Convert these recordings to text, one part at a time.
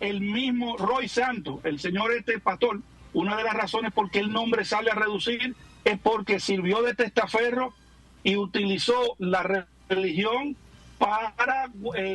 el mismo Roy Santos, el señor pastor, una de las razones por qué el nombre sale a reducir es porque sirvió de testaferro y utilizó la religión para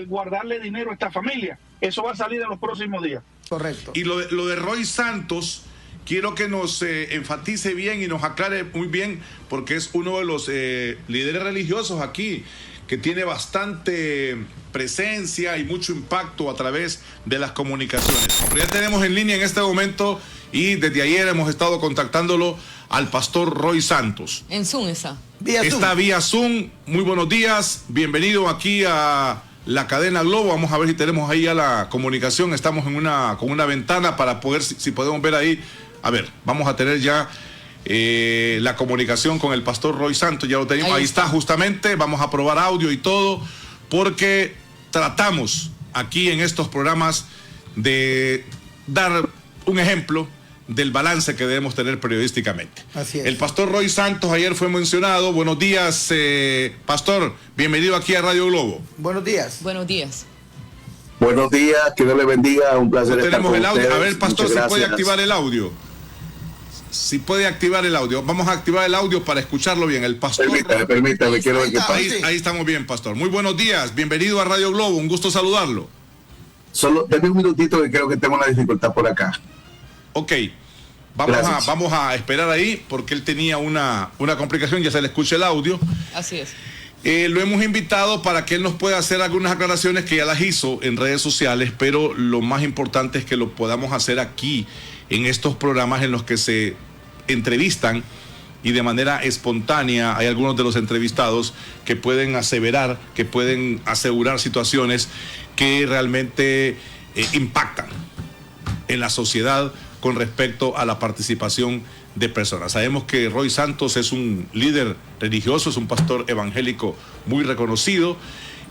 guardarle dinero a esta familia. Eso va a salir en los próximos días. Correcto. Y lo de Roy Santos, quiero que nos enfatice bien y nos aclare muy bien, porque es uno de los líderes religiosos aquí, que tiene bastante presencia y mucho impacto a través de las comunicaciones. Pero ya tenemos en línea en este momento, y desde ayer hemos estado contactándolo, al pastor Roy Santos. En Zoom está. Está vía Zoom. Muy buenos días, bienvenido aquí a la cadena Globo. Vamos a ver si tenemos ahí ya la comunicación. Estamos con una ventana para poder, si podemos ver ahí. A ver, vamos a tener ya la comunicación con el pastor Roy Santos. Ya lo tenemos, ahí está justamente. Vamos a probar audio y todo, porque tratamos aquí en estos programas de dar un ejemplo del balance que debemos tener periodísticamente. Así es. El pastor Roy Santos ayer fue mencionado. Buenos días, pastor. Bienvenido aquí a Radio Globo. Buenos días. Buenos días. Buenos días, que Dios le bendiga. Un placer estar Tenemos con el audio. ustedes. A ver, pastor, Muchas si puede gracias. activar el audio. Si puede activar el audio. Vamos a activar el audio para escucharlo bien. El pastor. Permítame, quiero ver qué pasa. Ahí estamos bien, pastor. Muy buenos días. Bienvenido a Radio Globo. Un gusto saludarlo. Solo denme un minutito, que creo que tengo una dificultad por acá. Ok. Gracias. Vamos a esperar ahí, porque él tenía una complicación. Ya se le escucha el audio. Así es. Lo hemos invitado para que él nos pueda hacer algunas aclaraciones que ya las hizo en redes sociales, pero lo más importante es que lo podamos hacer aquí, en estos programas en los que se entrevistan y de manera espontánea hay algunos de los entrevistados que pueden aseverar, que pueden asegurar situaciones que realmente impactan en la sociedad con respecto a la participación de personas. Sabemos que Roy Santos es un líder religioso, es un pastor evangélico muy reconocido,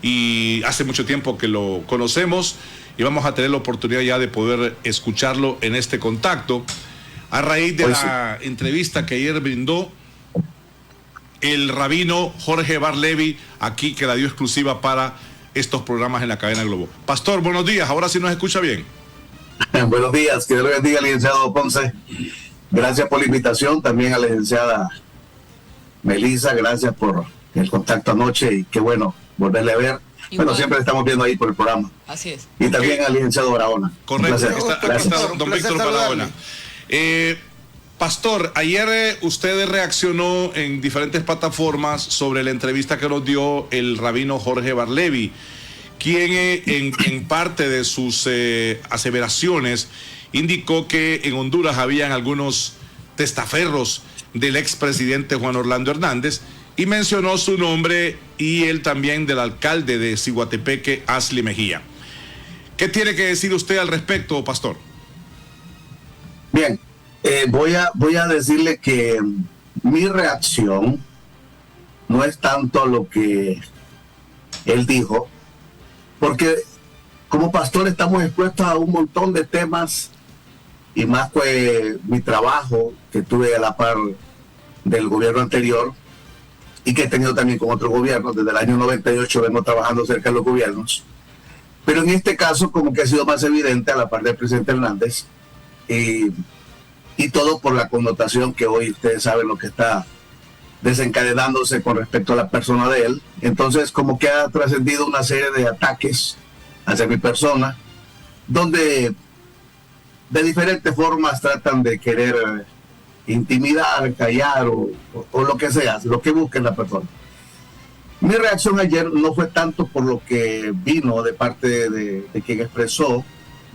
y hace mucho tiempo que lo conocemos, y vamos a tener la oportunidad ya de poder escucharlo en este contacto a raíz de la entrevista que ayer brindó el rabino Jorge Bar-Levi, aquí, que la dio exclusiva para estos programas en la cadena Globo. Pastor, buenos días. Ahora sí nos escucha bien. Buenos días, que Dios le bendiga, licenciado Ponce. Gracias por la invitación. También a la licenciada Melissa, gracias por el contacto anoche, y qué bueno volverle a ver. Igual. Bueno, siempre estamos viendo ahí por el programa. Así es. Y también al licenciado Barahona. Correcto. Aquí Gracias. está don Víctor Barahona. Pastor, ayer usted reaccionó en diferentes plataformas sobre la entrevista que nos dio el rabino Jorge Bar-Levi, quien en parte de sus aseveraciones indicó que en Honduras habían algunos testaferros del expresidente Juan Orlando Hernández, y mencionó su nombre y él también del alcalde de Ciguatepeque, Asli Mejía. ¿Qué tiene que decir usted al respecto, pastor? Bien, voy a decirle que mi reacción no es tanto lo que él dijo, porque como pastor estamos expuestos a un montón de temas, y más pues mi trabajo que tuve a la par del gobierno anterior y que he tenido también con otros gobiernos. Desde el año 98 vengo trabajando cerca de los gobiernos, pero en este caso como que ha sido más evidente a la par del presidente Hernández, y todo por la connotación que hoy ustedes saben lo que está desencadenándose con respecto a la persona de él. Entonces como que ha trascendido una serie de ataques hacia mi persona, donde de diferentes formas tratan de querer intimidar, callar o lo que sea, lo que busque la persona. Mi reacción ayer no fue tanto por lo que vino de parte de quien expresó,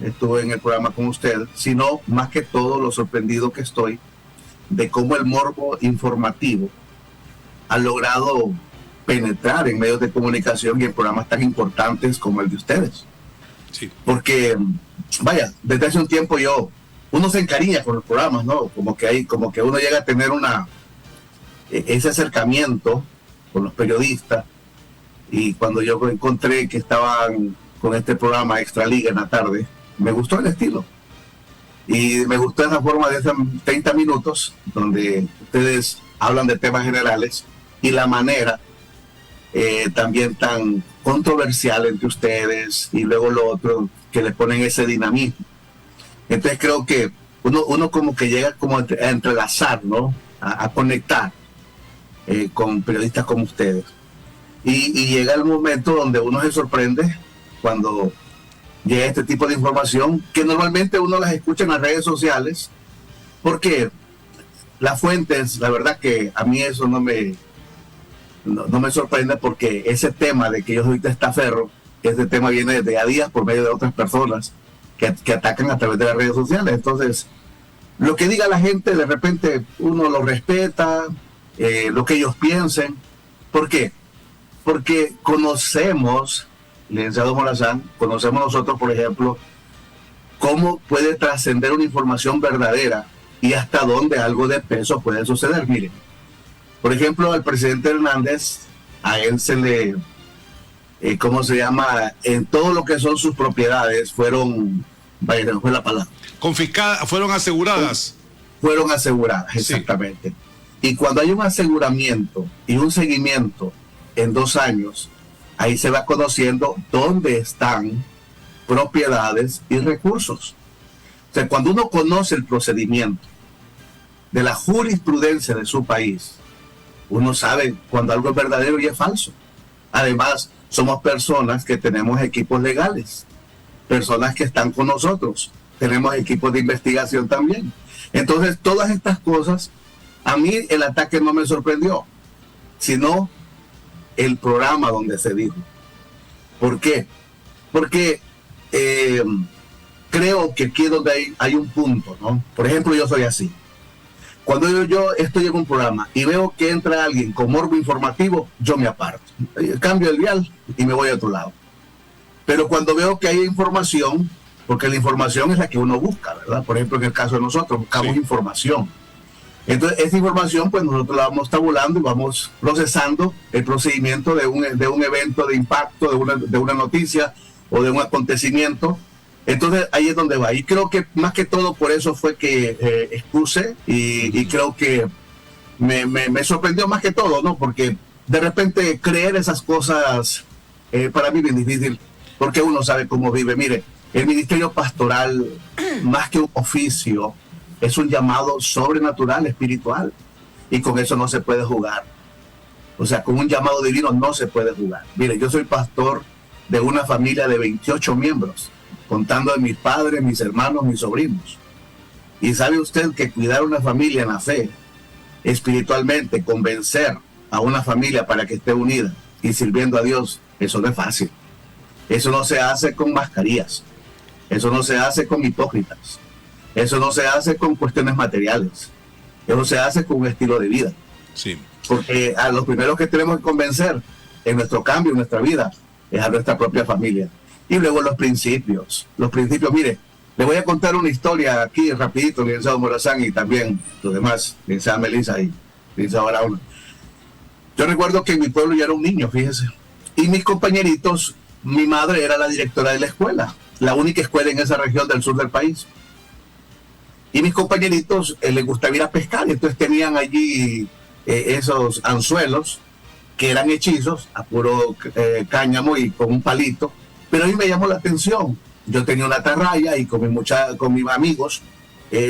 estuve en el programa con usted, sino más que todo lo sorprendido que estoy de cómo el morbo informativo ha logrado penetrar en medios de comunicación y en programas tan importantes como el de ustedes. Sí. Porque, vaya, desde hace un tiempo uno se encariña con los programas, ¿no? Como que uno llega a tener ese acercamiento con los periodistas, y cuando yo encontré que estaban con este programa Extra Liga en la tarde, me gustó el estilo. Y me gustó esa forma de esos 30 minutos donde ustedes hablan de temas generales, y la manera también tan controversial entre ustedes y luego lo otro, que le ponen ese dinamismo. Entonces creo que uno como que llega como a entrelazar, ¿no? A conectar con periodistas como ustedes. Y llega el momento donde uno se sorprende cuando llega este tipo de información, que normalmente uno las escucha en las redes sociales, porque las fuentes, la verdad que a mí eso no me sorprende, porque ese tema de que yo soy testaferro, ese tema viene desde a días por medio de otras personas que atacan a través de las redes sociales. Entonces, lo que diga la gente, de repente uno lo respeta, lo que ellos piensen. ¿Por qué? Porque conocemos, licenciado Morazán, conocemos nosotros, por ejemplo, cómo puede trascender una información verdadera y hasta dónde algo de peso puede suceder. Miren, por ejemplo, al presidente Hernández, a él se le, ¿cómo se llama? En todo lo que son sus propiedades fueron, vaya, no fue la palabra. Confiscadas, fueron aseguradas. Fueron aseguradas, exactamente. Sí. Y cuando hay un aseguramiento y un seguimiento en 2 años, ahí se va conociendo dónde están propiedades y recursos. O sea, cuando uno conoce el procedimiento de la jurisprudencia de su país, uno sabe cuando algo es verdadero y es falso. Además, somos personas que tenemos equipos legales, personas que están con nosotros, tenemos equipos de investigación también. Entonces, todas estas cosas, a mí el ataque no me sorprendió, sino el programa donde se dijo. ¿Por qué? Porque creo que aquí es donde hay un punto, ¿no? Por ejemplo, yo soy así. Cuando yo estoy en un programa y veo que entra alguien con morbo informativo, yo me aparto. Cambio el dial y me voy a otro lado. Pero cuando veo que hay información, porque la información es la que uno busca, ¿verdad? Por ejemplo, en el caso de nosotros, buscamos información. Entonces, esa información, pues nosotros la vamos tabulando y vamos procesando el procedimiento de un evento de impacto, de una noticia o de un acontecimiento. Entonces, ahí es donde va. Y creo que más que todo por eso fue que expuse y creo que me sorprendió más que todo, ¿no? Porque de repente creer esas cosas para mí es bien difícil, porque uno sabe cómo vive. Mire, el ministerio pastoral, más que un oficio, es un llamado sobrenatural, espiritual, y con eso no se puede jugar. O sea, con un llamado divino no se puede jugar. Mire, yo soy pastor de una familia de 28 miembros, contando de mis padres, mis hermanos, mis sobrinos. Y sabe usted que cuidar una familia en la fe, espiritualmente, convencer a una familia para que esté unida y sirviendo a Dios, eso no es fácil. Eso no se hace con mascarillas, eso no se hace con hipócritas, eso no se hace con cuestiones materiales, eso se hace con un estilo de vida. Sí. Porque a los primeros que tenemos que convencer en nuestro cambio, en nuestra vida, es a nuestra propia familia. Y luego los principios, mire, le voy a contar una historia aquí rapidito, licenciado Morazán, y también los demás, licenciada Melissa y licenciado Barahona. Yo recuerdo que en mi pueblo yo era un niño, fíjese, y mis compañeritos, mi madre era la directora de la escuela, la única escuela en esa región del sur del país. Y mis compañeritos les gustaba ir a pescar, y entonces tenían allí esos anzuelos que eran hechizos a puro cáñamo y con un palito. Pero a mí me llamó la atención. Yo tenía una atarraya y con mis amigos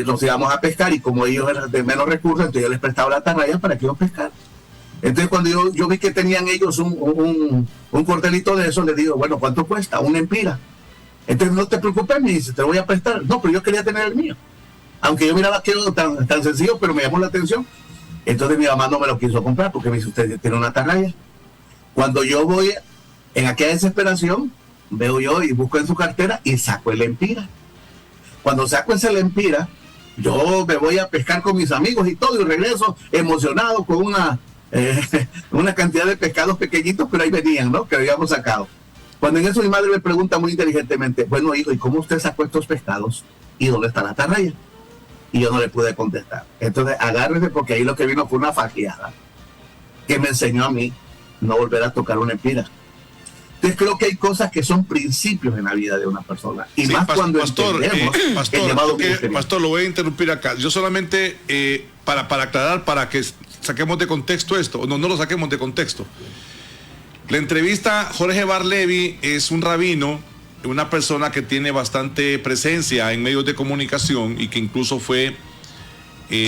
nos íbamos a pescar, y como ellos eran de menos recursos, entonces yo les prestaba la atarraya para que iban a pescar. Entonces cuando yo vi que tenían ellos un cortelito de eso, les digo, bueno, ¿cuánto cuesta? Una empira. Entonces no te preocupes, me dice, te lo voy a prestar. No, pero yo quería tener el mío. Aunque yo miraba que era tan sencillo, pero me llamó la atención. Entonces mi mamá no me lo quiso comprar porque me dice, usted tiene una atarraya. Cuando yo voy en aquella desesperación, veo yo y busco en su cartera y saco el empira. Cuando saco ese empira, yo me voy a pescar con mis amigos y todo, y regreso emocionado con una cantidad de pescados pequeñitos, pero ahí venían, ¿no? Que habíamos sacado. Cuando en eso mi madre me pregunta muy inteligentemente, bueno, hijo, ¿y cómo usted sacó estos pescados? ¿Y dónde está la atarraya? Y yo no le pude contestar. Entonces, agárrese, porque ahí lo que vino fue una fajeada que me enseñó a mí no volver a tocar una empira. Entonces, creo que hay cosas que son principios en la vida de una persona. Y sí, más cuando entendemos el llamado ministerio. Pastor, lo voy a interrumpir acá. Yo solamente, para aclarar, para que saquemos de contexto esto, o no lo saquemos de contexto. La entrevista, Jorge Barlevi es un rabino una persona que tiene bastante presencia en medios de comunicación y que incluso fue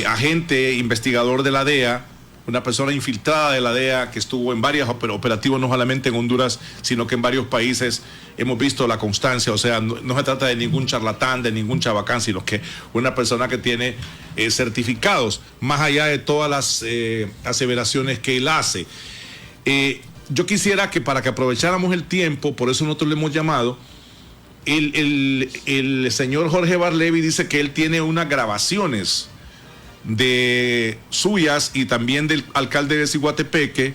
agente investigador de la DEA, una persona infiltrada de la DEA que estuvo en varios operativos, no solamente en Honduras, sino que en varios países. Hemos visto la constancia, o sea, no se trata de ningún charlatán, de ningún chabacán, sino que una persona que tiene certificados, más allá de todas las aseveraciones que él hace. Yo quisiera que, para que aprovecháramos el tiempo, por eso nosotros le hemos llamado, el señor Jorge Barlevi dice que él tiene unas grabaciones de suyas y también del alcalde de Ciguatepeque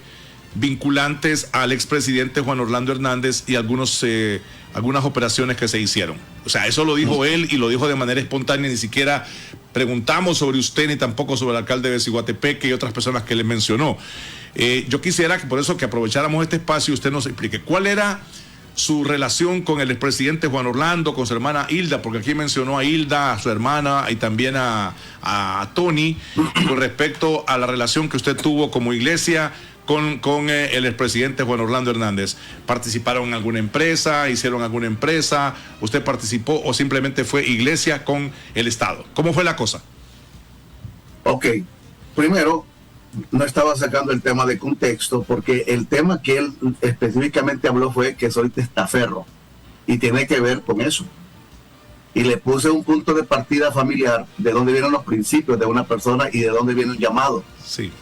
vinculantes al expresidente Juan Orlando Hernández y algunas operaciones que se hicieron. O sea, eso lo dijo él y lo dijo de manera espontánea, ni siquiera preguntamos sobre usted ni tampoco sobre el alcalde de Ciguatepeque y otras personas que le mencionó. Yo quisiera que por eso que aprovecháramos este espacio y usted nos explique cuál era su relación con el expresidente Juan Orlando, con su hermana Hilda, porque aquí mencionó a Hilda, a su hermana y también a Tony, con respecto a la relación que usted tuvo como iglesia con el expresidente Juan Orlando Hernández. ¿Participaron en alguna empresa? ¿Hicieron alguna empresa? ¿Usted participó o simplemente fue iglesia con el Estado? ¿Cómo fue la cosa? Ok, primero, no estaba sacando el tema de contexto, porque el tema que él específicamente habló fue que soy testaferro, y tiene que ver con eso. Y le puse un punto de partida familiar, de dónde vienen los principios de una persona y de dónde viene el llamado. Sí.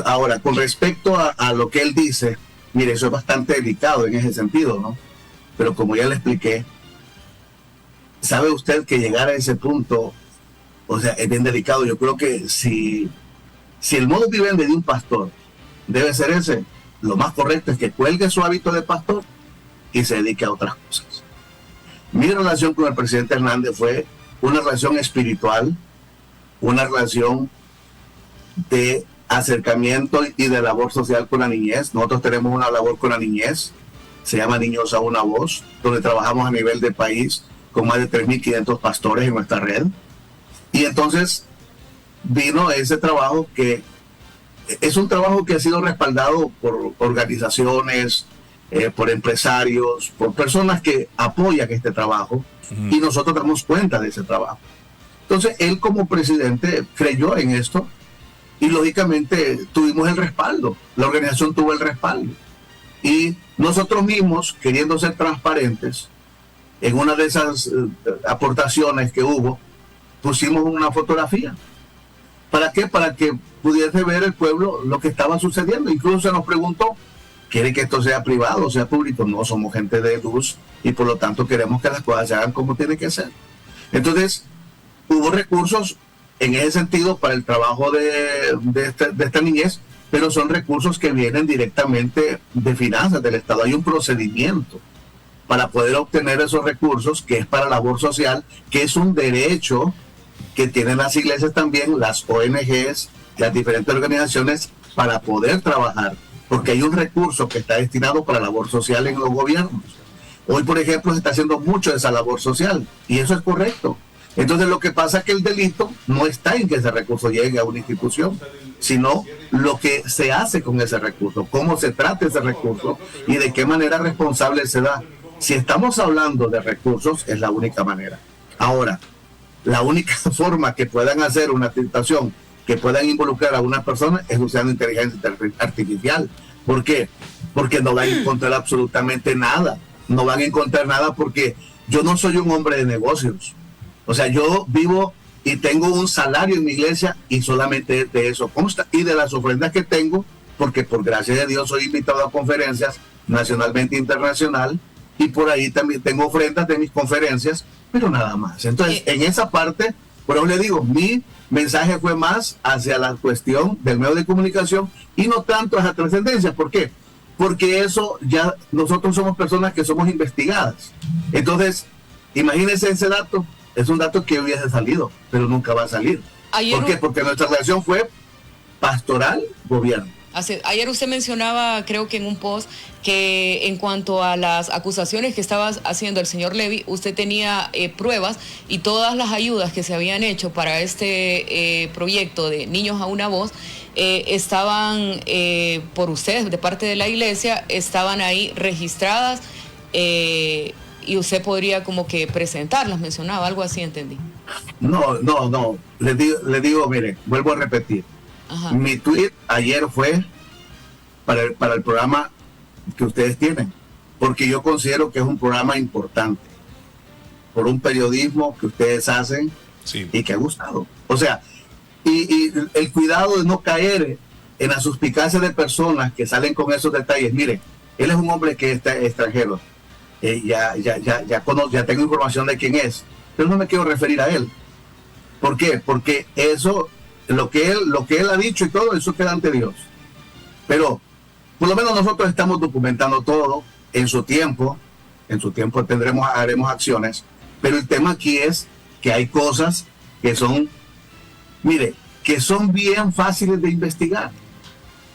Ahora, con respecto a lo que él dice, mire, eso es bastante delicado en ese sentido, ¿no? Pero como ya le expliqué, ¿sabe usted que llegar a ese punto, o sea, es bien delicado? Yo creo que si el modus vivendi de un pastor debe ser ese, lo más correcto es que cuelgue su hábito de pastor y se dedique a otras cosas. Mi relación con el presidente Hernández fue una relación espiritual, una relación de acercamiento y de labor social con la niñez. Nosotros tenemos una labor con la niñez, se llama Niños a una Voz, donde trabajamos a nivel de país con más de 3.500 pastores en nuestra red. Y entonces vino ese trabajo que es un trabajo que ha sido respaldado por organizaciones, por empresarios, por personas que apoyan este trabajo, y nosotros damos cuenta de ese trabajo. Entonces él como presidente creyó en esto y lógicamente tuvimos el respaldo, la organización tuvo el respaldo, y nosotros mismos, queriendo ser transparentes, en una de esas aportaciones que hubo, pusimos una fotografía. ¿Para qué? Para que pudiese ver el pueblo lo que estaba sucediendo. Incluso se nos preguntó, ¿quiere que esto sea privado o sea público? No, somos gente de luz y por lo tanto queremos que las cosas se hagan como tiene que ser. Entonces, hubo recursos en ese sentido para el trabajo de esta niñez, pero son recursos que vienen directamente de finanzas del Estado. Hay un procedimiento para poder obtener esos recursos, que es para labor social, que es un derecho que tienen las iglesias también, las ONGs, las diferentes organizaciones, para poder trabajar, porque hay un recurso que está destinado para labor social en los gobiernos. Hoy, por ejemplo, se está haciendo mucho de esa labor social, y eso es correcto. Entonces, lo que pasa es que el delito no está en que ese recurso llegue a una institución, sino lo que se hace con ese recurso, cómo se trata ese recurso y de qué manera responsable se da. Si estamos hablando de recursos, es la única manera. Ahora, la única forma que puedan hacer una tentación, que puedan involucrar a una persona, es usando inteligencia artificial. ¿Por qué? Porque no van a encontrar absolutamente nada. No van a encontrar nada porque yo no soy un hombre de negocios. O sea, yo vivo y tengo un salario en mi iglesia y solamente de eso consta. Y de las ofrendas que tengo, porque por gracia de Dios soy invitado a conferencias nacionalmente e internacional, y por ahí también tengo ofrendas de mis conferencias, pero nada más. Entonces, en esa parte, por eso le digo, mi mensaje fue más hacia la cuestión del medio de comunicación y no tanto a la trascendencia. ¿Por qué? Porque eso ya, nosotros somos personas que somos investigadas. Entonces, imagínense ese dato, es un dato que hubiese salido, pero nunca va a salir. ¿Por qué? Porque nuestra relación fue pastoral-gobierno. Ayer usted mencionaba, creo que en un post, que en cuanto a las acusaciones que estaba haciendo el señor Levy, usted tenía pruebas y todas las ayudas que se habían hecho para este proyecto de Niños a una Voz estaban por ustedes, de parte de la iglesia, estaban ahí registradas y y usted podría como que presentarlas, mencionaba, algo así, entendí. No. Le digo, mire, vuelvo a repetir. Ajá. Mi tweet ayer fue para el programa que ustedes tienen, porque yo considero que es un programa importante, por un periodismo que ustedes hacen, sí, y que ha gustado. O sea, y el cuidado de no caer en la suspicacia de personas que salen con esos detalles. Mire, él es un hombre que está extranjero. Ya tengo información de quién es, pero no me quiero referir a él. ¿Por qué? Porque eso, lo que él ha dicho y todo eso queda ante Dios. Pero por lo menos nosotros estamos documentando todo en su tiempo. En su tiempo haremos acciones. Pero el tema aquí es que hay cosas que son, mire, que son bien fáciles de investigar.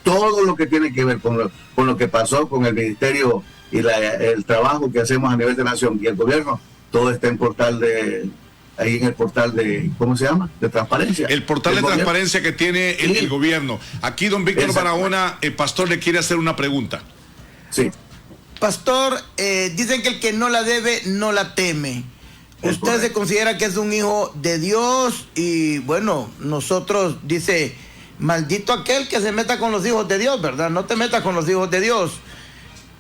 Todo lo que tiene que ver con lo que pasó con el ministerio y el trabajo que hacemos a nivel de nación y el gobierno, todo está ahí en el portal de, ¿cómo se llama? De transparencia. El portal de transparencia que tiene el gobierno. Aquí don Víctor Barahona, el pastor, le quiere hacer una pregunta. Sí. Pastor, dicen que el que no la debe, no la teme. Usted se considera que es un hijo de Dios y bueno, nosotros, dice, maldito aquel que se meta con los hijos de Dios, ¿verdad? No te metas con los hijos de Dios.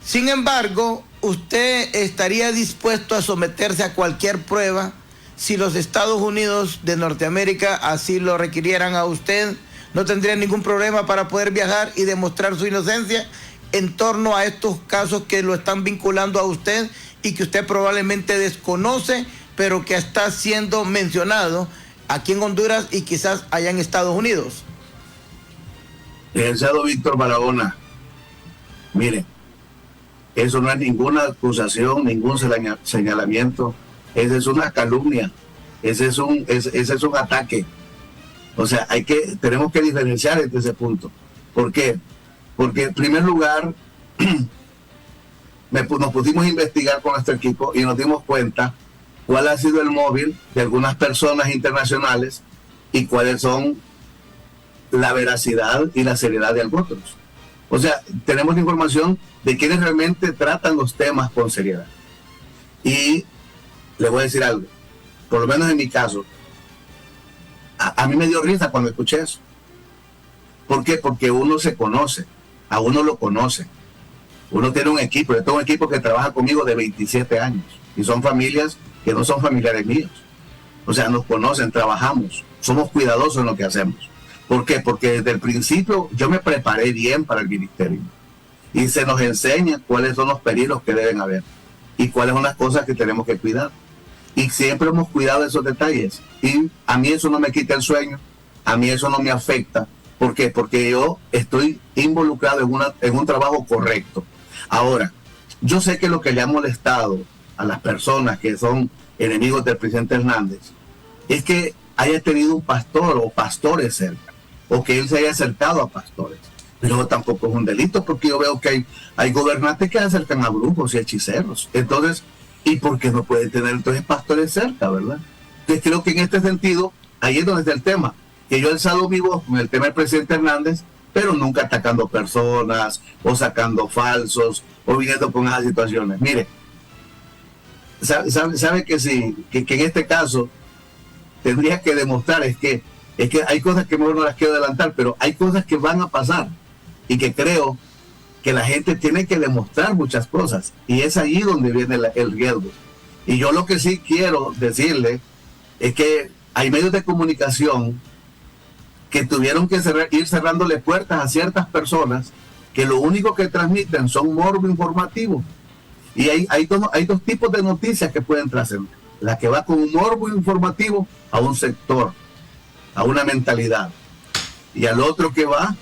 Sin embargo, ¿usted estaría dispuesto a someterse a cualquier prueba si los Estados Unidos de Norteamérica así lo requirieran a usted? ¿No tendría ningún problema para poder viajar y demostrar su inocencia en torno a estos casos que lo están vinculando a usted y que usted probablemente desconoce, pero que está siendo mencionado aquí en Honduras y quizás allá en Estados Unidos? Licenciado Víctor Barahona, mire, eso no es ninguna acusación, ningún señalamiento, esa es una calumnia, ese es un ataque. O sea, tenemos que diferenciar entre ese punto. ¿Por qué? Porque en primer lugar nos pusimos a investigar con nuestro equipo y nos dimos cuenta cuál ha sido el móvil de algunas personas internacionales y cuáles son la veracidad y la seriedad de otros. O sea, tenemos información de quienes realmente tratan los temas con seriedad. Y le voy a decir algo, por lo menos en mi caso, a mí me dio risa cuando escuché eso. ¿Por qué? Porque uno se conoce, a uno lo conoce. Uno tiene un equipo, yo tengo un equipo que trabaja conmigo de 27 años y son familias que no son familiares míos. O sea, nos conocen, trabajamos, somos cuidadosos en lo que hacemos. ¿Por qué? Porque desde el principio yo me preparé bien para el ministerio y se nos enseña cuáles son los peligros que deben haber y cuáles son las cosas que tenemos que cuidar. Y siempre hemos cuidado esos detalles y a mí eso no me quita el sueño, a mí eso no me afecta. ¿Por qué? Porque yo estoy involucrado en un trabajo correcto. Ahora, yo sé que lo que le ha molestado a las personas que son enemigos del presidente Hernández es que haya tenido un pastor o pastores cerca, o que él se haya acercado a pastores. Pero tampoco es un delito, porque yo veo que hay gobernantes que se acercan a brujos y hechiceros. Entonces, ¿y por qué no puede tener entonces pastores cerca, verdad? Entonces creo que en este sentido, ahí es donde está el tema, que yo he alzado mi voz con el tema del presidente Hernández, pero nunca atacando personas, o sacando falsos, o viniendo con esas situaciones. Mire, sabe que sí, que en este caso tendría que demostrar, es que hay cosas que mejor no las quiero adelantar, pero hay cosas que van a pasar y que creo que la gente tiene que demostrar muchas cosas y es ahí donde viene el riesgo. Y yo lo que sí quiero decirle es que hay medios de comunicación que tuvieron que ir cerrándole puertas a ciertas personas que lo único que transmiten son morbo informativo. Y hay dos tipos de noticias que pueden trascender. La que va con un morbo informativo a un sector, a una mentalidad. Y al otro que va,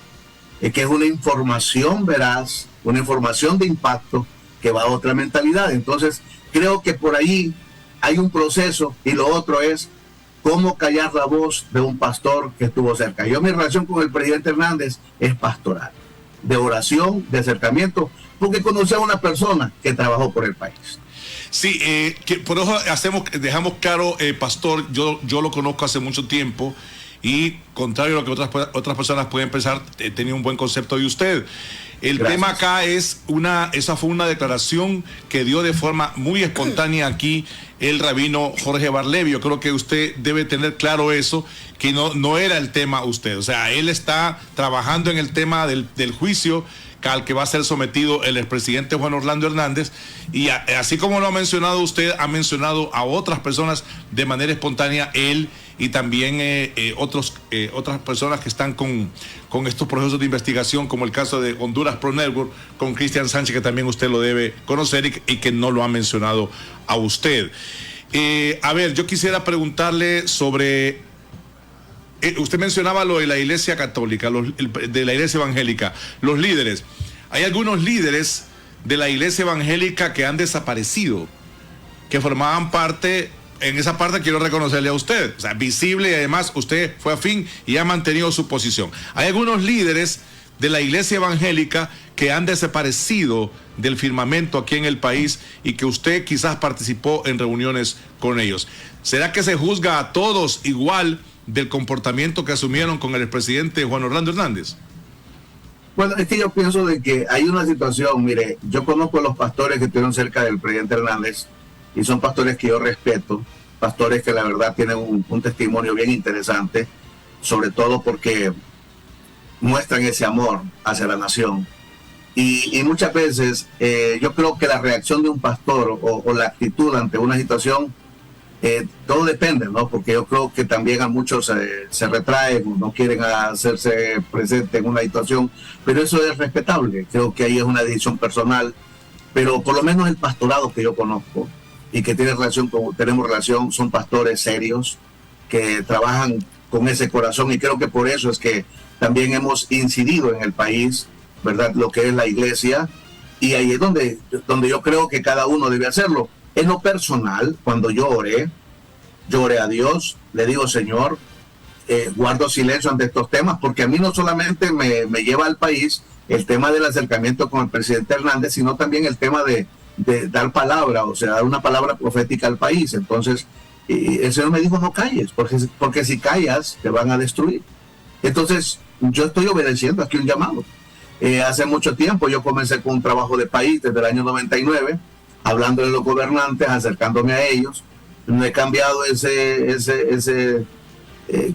que es una información veraz, una información de impacto, que va a otra mentalidad. Entonces, creo que por ahí hay un proceso y lo otro es cómo callar la voz de un pastor que estuvo cerca. Yo mi relación con el presidente Hernández es pastoral, de oración, de acercamiento, porque conocí a una persona que trabajó por el país. Sí, que por eso dejamos claro, pastor, yo lo conozco hace mucho tiempo y contrario a lo que otras personas pueden pensar, tenía un buen concepto de usted. El Gracias. tema acá esa fue una declaración que dio de forma muy espontánea aquí el rabino Jorge Barlevio. Creo que usted debe tener claro eso, que no era el tema usted. O sea, él está trabajando en el tema del juicio al que va a ser sometido el expresidente Juan Orlando Hernández, y así como lo ha mencionado usted, ha mencionado a otras personas de manera espontánea, él y también otras personas que están con estos procesos de investigación, como el caso de Honduras Pro Network, con Cristian Sánchez, que también usted lo debe conocer y que no lo ha mencionado a usted. A ver, yo quisiera preguntarle sobre... usted mencionaba lo de la Iglesia Católica, de la Iglesia Evangélica, los líderes. Hay algunos líderes de la Iglesia Evangélica que han desaparecido, que formaban parte. En esa parte quiero reconocerle a usted, o sea, visible, y además usted fue afín y ha mantenido su posición. Hay algunos líderes de la Iglesia Evangélica que han desaparecido del firmamento aquí en el país y que usted quizás participó en reuniones con ellos. ¿Será que se juzga a todos igual del comportamiento que asumieron con el expresidente Juan Orlando Hernández? Bueno, es que yo pienso de que hay una situación, mire, yo conozco a los pastores que estuvieron cerca del presidente Hernández y son pastores que yo respeto, pastores que la verdad tienen un testimonio bien interesante, sobre todo porque muestran ese amor hacia la nación. Y muchas veces yo creo que la reacción de un pastor o la actitud ante una situación, todo depende, ¿no? Porque yo creo que también a muchos se retraen, no quieren hacerse presente en una situación, pero eso es respetable. Creo que ahí es una decisión personal, pero por lo menos el pastorado que yo conozco y que tenemos relación, son pastores serios que trabajan con ese corazón, y creo que por eso es que también hemos incidido en el país, ¿verdad? Lo que es la iglesia, y ahí es donde yo creo que cada uno debe hacerlo. En lo personal, cuando yo oré a Dios, le digo, Señor, guardo silencio ante estos temas, porque a mí no solamente me lleva al país el tema del acercamiento con el presidente Hernández, sino también el tema de dar palabra, o sea, dar una palabra profética al país. Entonces, el Señor me dijo, no calles, porque si callas, te van a destruir. Entonces, yo estoy obedeciendo aquí un llamado. Hace mucho tiempo yo comencé con un trabajo de país desde el año 99, hablando de los gobernantes, acercándome a ellos. No he cambiado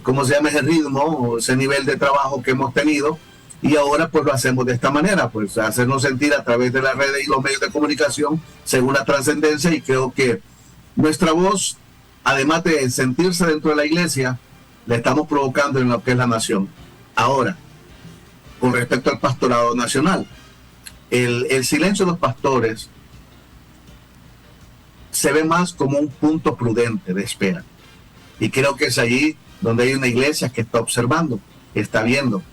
¿cómo se llama? Ese ritmo, ese nivel de trabajo que hemos tenido, y ahora pues lo hacemos de esta manera, pues hacernos sentir a través de las redes y los medios de comunicación según la trascendencia, y creo que nuestra voz, además de sentirse dentro de la iglesia, la estamos provocando en lo que es la nación. Ahora, con respecto al pastorado nacional, el silencio de los pastores se ve más como un punto prudente de espera. Y creo que es allí donde hay una iglesia que está observando, está viendo.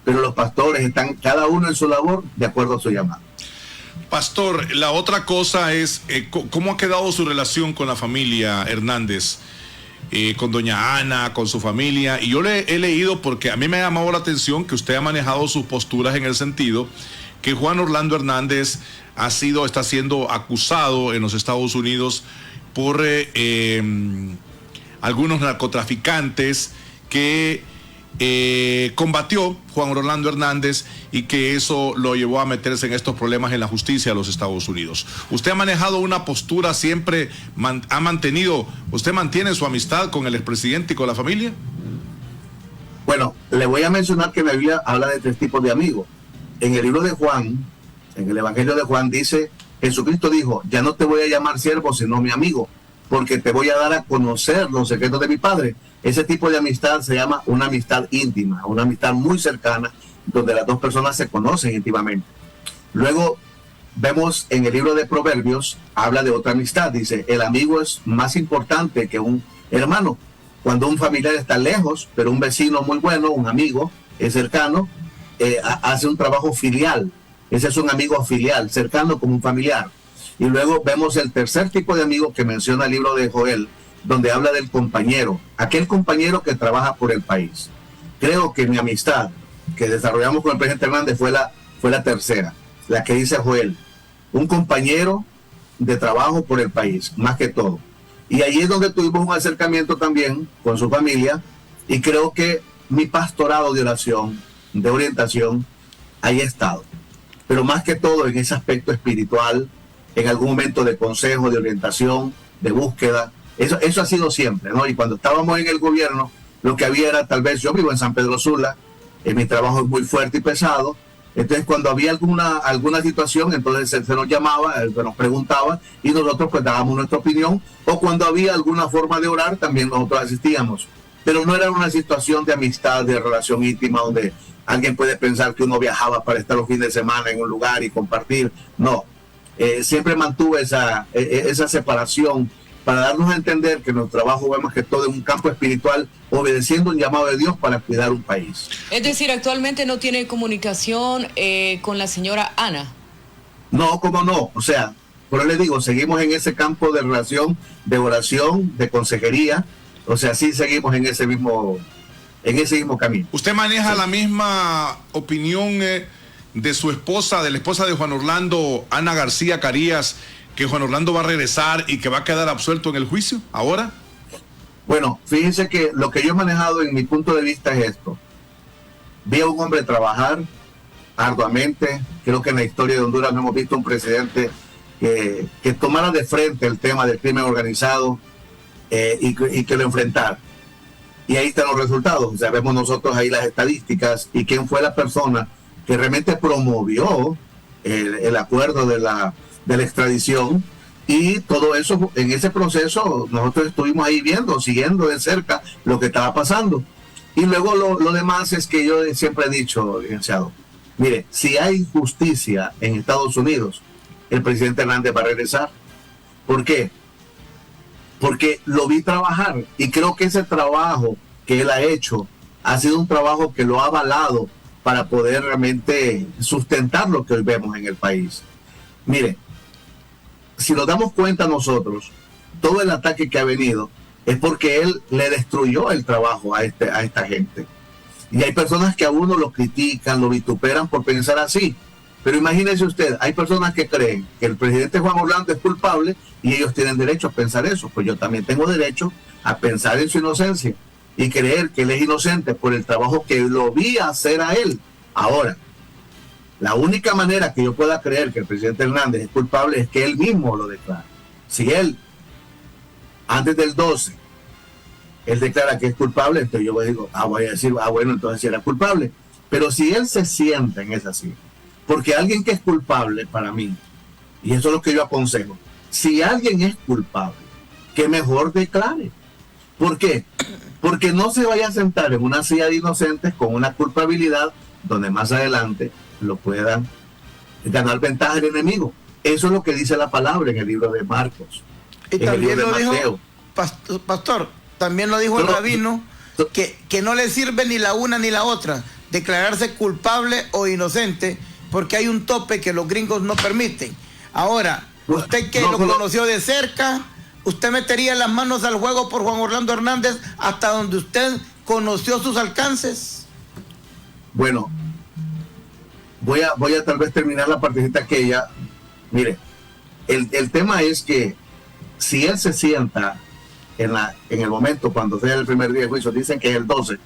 Pero los pastores están cada uno en su labor de acuerdo a su llamado. Pastor, la otra cosa es, ¿cómo ha quedado su relación con la familia Hernández? Con doña Ana, con su familia. Y yo le he leído, porque a mí me ha llamado la atención que usted ha manejado sus posturas en el sentido que Juan Orlando Hernández está siendo acusado en los Estados Unidos por algunos narcotraficantes que combatió Juan Orlando Hernández, y que eso lo llevó a meterse en estos problemas en la justicia de los Estados Unidos. Usted ha manejado una postura siempre, ¿usted mantiene su amistad con el expresidente y con la familia? Bueno, le voy a mencionar que la Biblia habla de 3 tipos de amigos. En el libro de Juan, en el Evangelio de Juan, dice, Jesucristo dijo, ya no te voy a llamar siervo, sino mi amigo, porque te voy a dar a conocer los secretos de mi Padre. Ese tipo de amistad se llama una amistad íntima, una amistad muy cercana, donde las dos personas se conocen íntimamente. Luego vemos en el libro de Proverbios, habla de otra amistad, dice, el amigo es más importante que un hermano. Cuando un familiar está lejos, pero un vecino muy bueno, un amigo es cercano, hace un trabajo filial. Ese es un amigo filial, cercano como un familiar. Y luego vemos el tercer tipo de amigo que menciona el libro de Joel, donde habla del compañero, aquel compañero que trabaja por el país. Creo que mi amistad que desarrollamos con el presidente Hernández fue la tercera, la que dice Joel, un compañero de trabajo por el país, más que todo. Y ahí es donde tuvimos un acercamiento también con su familia, y creo que mi pastorado de oración, de orientación, ahí ha estado. pero más que todo en ese aspecto espiritual, en algún momento de consejo, de orientación, de búsqueda. Eso ha sido siempre, ¿no? Y cuando estábamos en el gobierno, lo que había era, tal vez, yo vivo en San Pedro Sula, mi trabajo es muy fuerte y pesado, entonces cuando había alguna situación, entonces se nos llamaba, se nos preguntaba, y nosotros pues dábamos nuestra opinión, o cuando había alguna forma de orar, también nosotros asistíamos. Pero no era una situación de amistad, de relación íntima, donde alguien puede pensar que uno viajaba para estar los fines de semana en un lugar y compartir. No, siempre mantuve esa separación para darnos a entender que nuestro trabajo va más que todo en un campo espiritual, obedeciendo un llamado de Dios para cuidar un país. Es decir, actualmente no tiene comunicación con la señora Ana. No, cómo no, o sea, por eso les digo, seguimos en ese campo de relación, de oración, de consejería, o sea, sí seguimos en ese mismo camino. ¿Usted maneja la misma opinión de su esposa, de la esposa de Juan Orlando, Ana García Carías, que Juan Orlando va a regresar y que va a quedar absuelto en el juicio ahora? Bueno, fíjense que lo que yo he manejado en mi punto de vista es esto. Vi a un hombre trabajar arduamente. Creo que en la historia de Honduras no hemos visto un presidente que tomara de frente el tema del crimen organizado y que lo enfrentara. Y ahí están los resultados. O sea, vemos nosotros ahí las estadísticas y quién fue la persona que realmente promovió el acuerdo de la extradición, y todo eso, en ese proceso nosotros estuvimos ahí siguiendo de cerca lo que estaba pasando. Y luego lo demás es que yo siempre he dicho, licenciado, mire, si hay justicia en Estados Unidos, el presidente Hernández va a regresar. ¿Por qué? Porque lo vi trabajar, y creo que ese trabajo que él ha hecho ha sido un trabajo que lo ha avalado para poder realmente sustentar lo que hoy vemos en el país. Mire, si nos damos cuenta nosotros, todo el ataque que ha venido es porque él le destruyó el trabajo a esta gente. Y hay personas que a uno lo critican, lo vituperan por pensar así. Pero imagínese usted, hay personas que creen que el presidente Juan Orlando es culpable y ellos tienen derecho a pensar eso. Pues yo también tengo derecho a pensar en su inocencia y creer que él es inocente por el trabajo que lo vi hacer a él. Ahora, la única manera que yo pueda creer que el presidente Hernández es culpable es que él mismo lo declare. Si él, antes del 12, él declara que es culpable, entonces yo voy a decir, bueno, entonces sí era culpable. Pero si él se sienta en esa silla, porque alguien que es culpable, para mí, y eso es lo que yo aconsejo, si alguien es culpable, que mejor declare. ¿Por qué? Porque no se vaya a sentar en una silla de inocentes con una culpabilidad donde más adelante lo puedan ganar ventaja el enemigo. Eso es lo que dice la palabra en el libro de Marcos. Y también lo dijo, pastor, también lo dijo el rabino, que no le sirve ni la una ni la otra, declararse culpable o inocente, porque hay un tope que los gringos no permiten. Ahora, usted que lo conoció de cerca, ¿usted metería las manos al juego por Juan Orlando Hernández hasta donde usted conoció sus alcances? Bueno, voy a tal vez terminar la partecita aquella. Mire, el tema es que si él se sienta en el momento cuando sea el primer día de juicio, dicen que es el 12,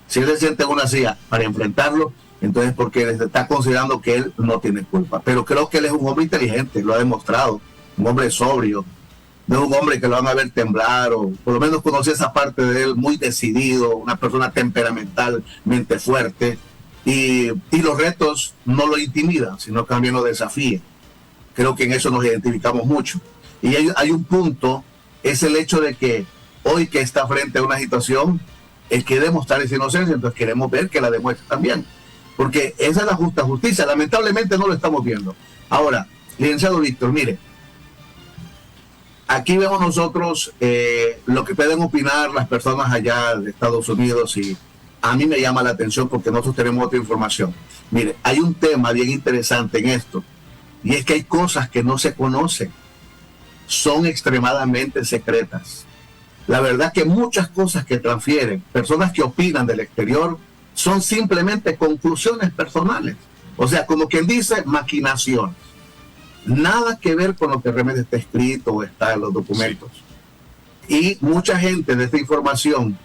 si él se sienta en una silla para enfrentarlo, entonces porque él está considerando que él no tiene culpa. Pero creo que él es un hombre inteligente, lo ha demostrado, un hombre sobrio, no es un hombre que lo van a ver temblar, o por lo menos conocí esa parte de él, muy decidido, una persona temperamentalmente fuerte, y los retos no lo intimidan, sino también lo desafían. Creo que en eso nos identificamos mucho. Y hay un punto, es el hecho de que hoy que está frente a una situación, él quiere demostrar esa inocencia, entonces queremos ver que la demuestre también. Porque esa es la justa justicia, lamentablemente no lo estamos viendo. Ahora, licenciado Víctor, mire, aquí vemos nosotros lo que pueden opinar las personas allá de Estados Unidos, y a mí me llama la atención porque nosotros tenemos otra información. Mire, hay un tema bien interesante en esto, y es que hay cosas que no se conocen, son extremadamente secretas. La verdad que muchas cosas que transfieren personas que opinan del exterior son simplemente conclusiones personales. O sea, como quien dice, maquinaciones. Nada que ver con lo que realmente está escrito o está en los documentos. Sí. Y mucha gente de esta información,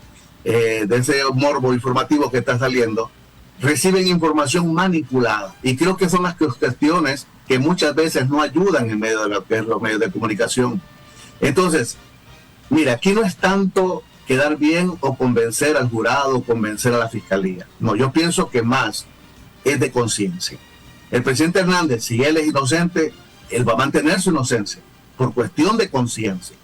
de ese morbo informativo que está saliendo, reciben información manipulada. Y creo que son las cuestiones que muchas veces no ayudan en medio de los medios de comunicación. Entonces, mira, aquí no es tanto quedar bien o convencer al jurado o convencer a la fiscalía. No, yo pienso que más es de conciencia. El presidente Hernández, si él es inocente, él va a mantener su inocencia por cuestión de conciencia.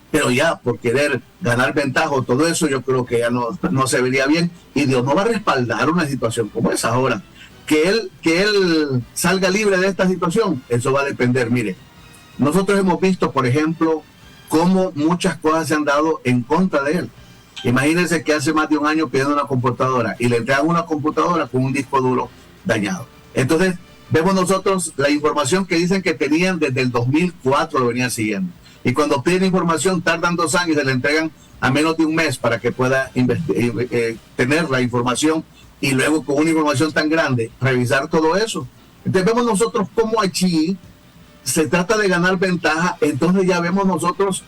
Pero ya por querer ganar ventaja o todo eso, yo creo que ya no se vería bien. Y Dios no va a respaldar una situación como esa. Ahora, que él salga libre de esta situación, eso va a depender. Mire, nosotros hemos visto, por ejemplo, cómo muchas cosas se han dado en contra de él. Imagínense que hace más de un año pidiendo una computadora y le entregan una computadora con un disco duro dañado. Entonces, vemos nosotros la información que dicen que tenían desde el 2004, lo venían siguiendo. Y cuando piden información tardan 2 años y se le entregan a menos de un mes para que pueda tener la información y luego con una información tan grande revisar todo eso. Entonces vemos nosotros cómo allí se trata de ganar ventaja. Entonces ya vemos nosotros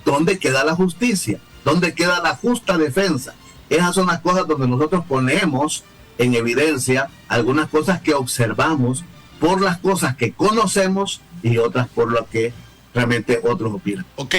dónde queda la justicia, dónde queda la justa defensa. Esas son las cosas donde nosotros ponemos en evidencia algunas cosas que observamos por las cosas que conocemos y otras por lo que realmente otros opinan. Ok,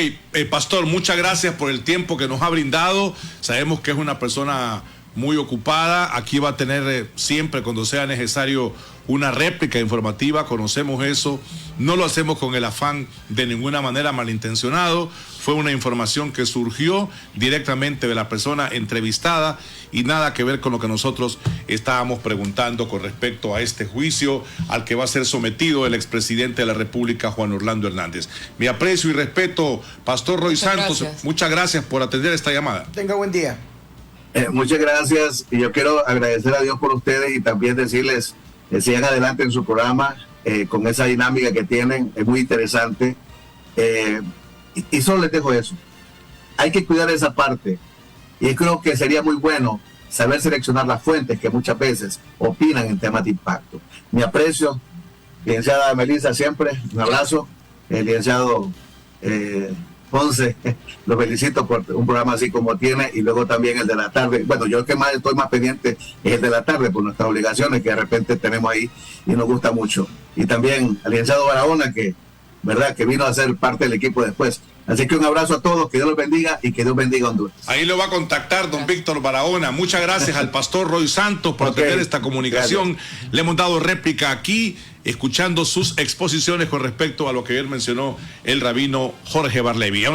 Pastor, muchas gracias por el tiempo que nos ha brindado. Sabemos que es una persona muy ocupada. Aquí va a tener siempre, cuando sea necesario, una réplica informativa. Conocemos eso. No lo hacemos con el afán de ninguna manera malintencionado. Fue una información que surgió directamente de la persona entrevistada y nada que ver con lo que nosotros estábamos preguntando con respecto a este juicio al que va a ser sometido el expresidente de la República, Juan Orlando Hernández. Mi aprecio y respeto, Pastor Roy Santos. Muchas gracias por atender esta llamada. Tenga buen día. Muchas gracias, y yo quiero agradecer a Dios por ustedes y también decirles que sigan adelante en su programa con esa dinámica que tienen, es muy interesante, y solo les dejo eso, hay que cuidar esa parte, y creo que sería muy bueno saber seleccionar las fuentes que muchas veces opinan en temas de impacto. Mi aprecio, licenciada Melissa, siempre un abrazo, licenciado Ponce, lo felicito por un programa así como tiene, y luego también el de la tarde. Bueno, yo el que más estoy más pendiente es el de la tarde por nuestras obligaciones que de repente tenemos ahí y nos gusta mucho. Y también al licenciado Barahona, que verdad que vino a ser parte del equipo después. Así que un abrazo a todos, que Dios los bendiga y que Dios bendiga a Honduras. Ahí lo va a contactar don Víctor Barahona. Muchas gracias al Pastor Roy Santos por atender esta comunicación. Gracias. Le hemos dado réplica aquí, escuchando sus exposiciones con respecto a lo que él mencionó el rabino Jorge Barlevi.